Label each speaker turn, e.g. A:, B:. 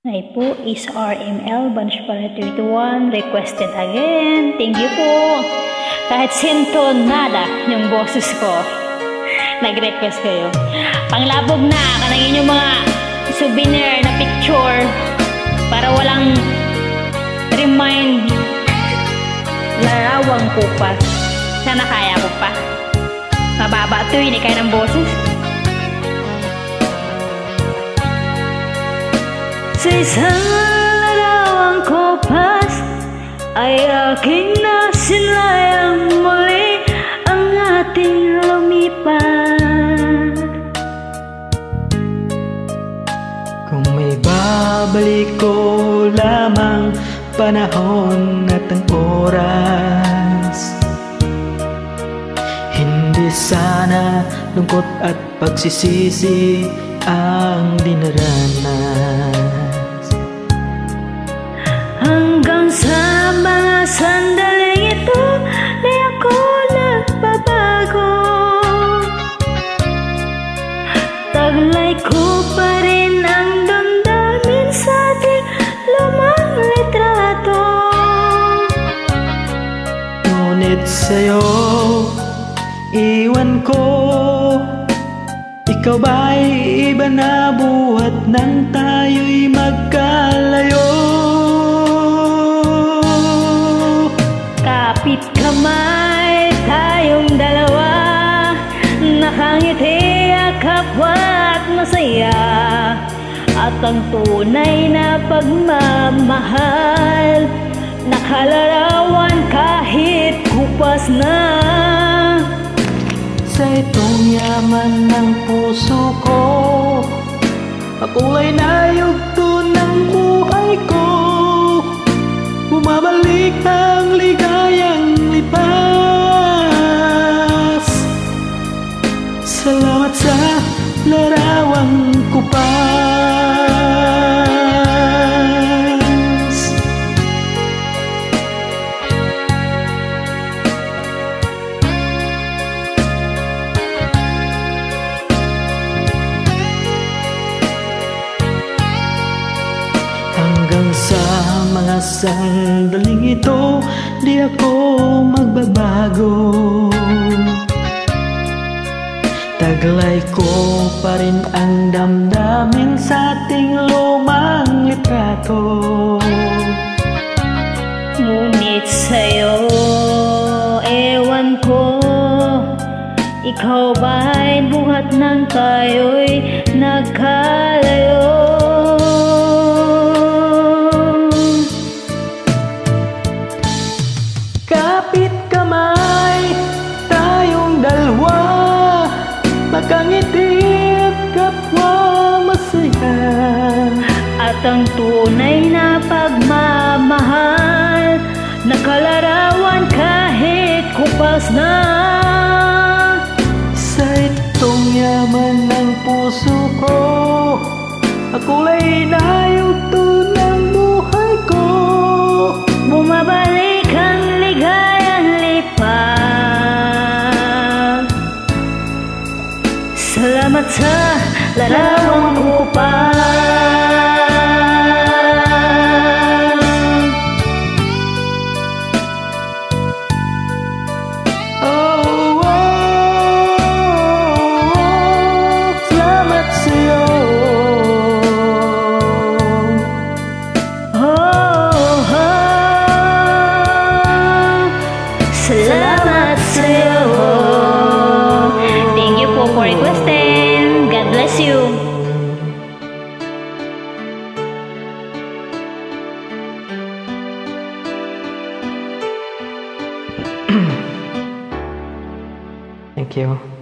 A: Ay po is RML Bunch para 31 requested again. Thank you po. Kahit sintonada yung boses ko, nag-request kayo. Panglabog na kanang inyong mga souvenir na picture para walang remind. Larawang ko pa. Sana kaya ko pa. Mababa ito yun, kaya ng boses. Sa isang larawang kopas ay aking nasinlayang muli ang ating lumipat.
B: Kung may babalik ko lamang panahon at ang oras, hindi sana lungkot at pagsisisi ang dinaranas.
A: Hanggang sa mga sandaling ito, di ako nagbabago. Taglay ko pa rin ang damdamin sa ating lumang litrato.
B: Ngunit sa'yo, iwan ko, ikaw ba'y iba na buhat nang tayo'y magkalayo?
A: Kapit kamay tayong dalawa, nakangiti kapwa at masaya. At ang tunay na pagmamahal, nakalarawan kahit kupas na.
B: Sa itong yaman ng puso ko, ako'y nayugto ng buhay ko. Bumabalik ang ligayang lipas. Salamat sa larawang kupas. Hanggang sa mga sandaling ito, di ako magbabago. Taglay ko pa rin ang damdamin sa ating lumang litrato.
A: Ngunit sa'yo, ewan ko, ikaw ba'y buhat ng tayo'y nagkalayo?
B: Kapit kamay tayong dalawa, makangiti at kapwa masaya.
A: At ang tunay na pagmamahal, nakalarawan kahit kupas na.
B: Sa itong yaman ng puso ko, ako'y nayugto ng buhay ko.
A: Bumabalik ang ligayang lipas. Salamat sa larawang kupas.
B: Salamat sa'yo.
A: Salamat sa'yo. Thank you po for requesting. God bless you.
B: Thank you.